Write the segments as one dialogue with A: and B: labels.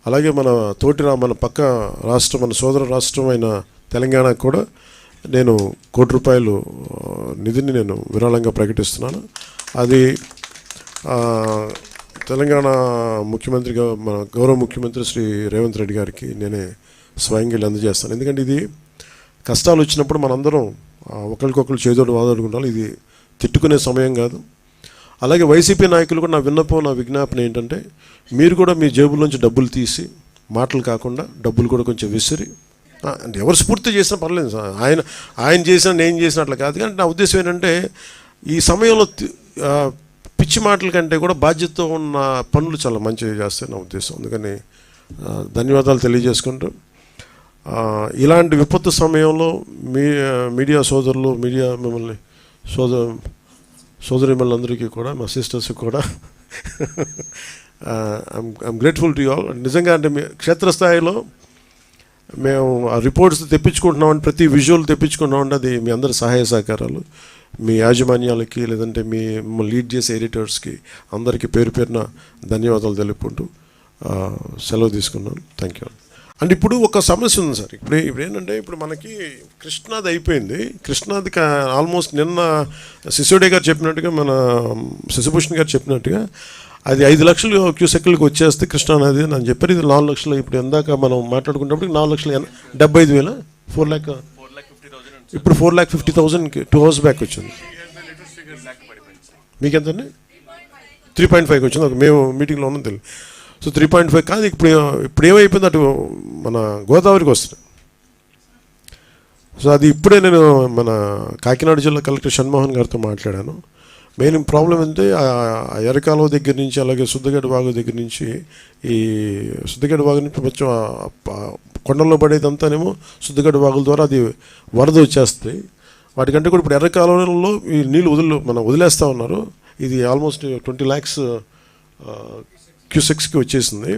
A: అలాగే మన మన పక్క రాష్ట్రం, మన సోదర రాష్ట్రమైన తెలంగాణకు కూడా నేను ₹1 కోటి నిధిని నేను విరాళంగా ప్రకటిస్తున్నాను. అది తెలంగాణ ముఖ్యమంత్రిగా మన గౌరవ ముఖ్యమంత్రి శ్రీ రేవంత్ రెడ్డి గారికి నేనే స్వయంగా అందజేస్తాను. ఎందుకంటే ఇది కష్టాలు వచ్చినప్పుడు మనందరం ఒకరికొకరు చేదోడు వాదోడుకుంటాం. ఇది తిట్టుకునే సమయం కాదు. అలాగే వైసీపీ నాయకులు కూడా నా విజ్ఞాపన ఏంటంటే, మీరు కూడా మీ జేబుల్లోంచి డబ్బులు తీసి, మాటలు కాకుండా డబ్బులు కూడా కొంచెం విసిరి, అంటే ఎవరు స్ఫూర్తి చేసినా పర్లేదు సార్, ఆయన చేసినా నేను చేసిన అట్లా కాదు. కానీ నా ఉద్దేశం ఏంటంటే, ఈ సమయంలో పిచ్చి మాటల కంటే కూడా బాధ్యతతో ఉన్న పనులు చాలా మంచిగా చేస్తాయి నా ఉద్దేశం. అందుకని ధన్యవాదాలు తెలియజేసుకుంటూ, ఇలాంటి విపత్తు సమయంలో మీడియా సోదరులు, మిమ్మల్ని సోదరిమణులందరికీ కూడా, మా సిస్టర్స్కి కూడా I'm grateful to you all. నిజంగా అంటే క్షేత్రస్థాయిలో మేము ఆ రిపోర్ట్స్ తెప్పించుకుంటున్నామంటే, ప్రతి విజువల్ తెప్పించుకుంటున్నామంటే అది మీ అందరి సహాయ సహకారాలు, మీ యాజమాన్యాలకి, లేదంటే మిమ్మల్ని లీడ్ చేసే ఎడిటర్స్కి అందరికీ పేరున ధన్యవాదాలు తెలుపుకుంటూ సెలవు తీసుకున్నాను. Thank you. అంటే ఇప్పుడు ఒక సమస్య ఉంది సార్. ఇప్పుడు ఏంటంటే, ఇప్పుడు మనకి కృష్ణాది అయిపోయింది. కృష్ణాది ఆల్మోస్ట్ నిన్న సిసోడే గారు చెప్పినట్టుగా, మన శశిభూషణ్ గారు చెప్పినట్టుగా అది 5 లక్షలు క్యూసెక్లకు వచ్చేస్తే కృష్ణానది అని చెప్పారు. ఇది 4 లక్షలు. ఇప్పుడు ఎందాక మనం మాట్లాడుకున్నప్పుడు 4,75,000 4 lakh, ఇప్పుడు 4,50,000కి 2 hours బ్యాక్ వచ్చింది. మీకు ఎంతండి? 3.5 వచ్చింది. ఒక మేము మీటింగ్లో ఉన్నాం తెలియదు. సో 3.5 కాదు, ఇప్పుడు ఏమైపోయింది, అటు మన గోదావరికి వస్తుంది. సో అది ఇప్పుడే నేను మన కాకినాడ జిల్లా కలెక్టర్ షణ్మోహన్ గారితో మాట్లాడాను. మెయిన్ ప్రాబ్లం ఏంటంటే, ఎర్రకాలువ దగ్గర నుంచి, అలాగే సుద్దగడ్డ వాగు దగ్గర నుంచి, ఈ సుద్దగడ్డ వాగు నుంచి కొంచెం కొండల్లో పడేదంతానేమో సుద్దగడ్డ వాగుల ద్వారా అది వరద వచ్చేస్తాయి. వాటికంటే కూడా ఇప్పుడు ఎర్రకాలువలో ఈ నీళ్ళు వదిలేస్తూ ఉన్నారు. ఇది ఆల్మోస్ట్ 20 lakhs క్యూసెక్స్కి వచ్చేసింది.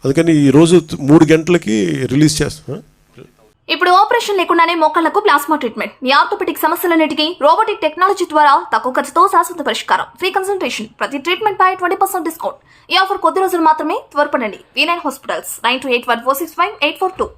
A: అందుకని ఈరోజు 3 గంటలకి రిలీజ్ చేస్తాం.
B: ఇప్పుడు ఆపరేషన్ లేకుండానే మోకాళ్లకు ప్లాస్మా ట్రీట్మెంట్. మీ ఆర్థోపెటిక్ సమస్యలన్నిటికీ రోబోటిక్ టెక్నాలజీ ద్వారా తక్కువ ఖర్చుతో శాశ్వత పరిష్కారం. Free consultation. ప్రతి ట్రీట్మెంట్ పై 20% డిస్కౌంట్. ఈ ఆఫర్ కొద్ది రోజులు మాత్రమే. త్వరపడండి. V9 hospitals 9281465842.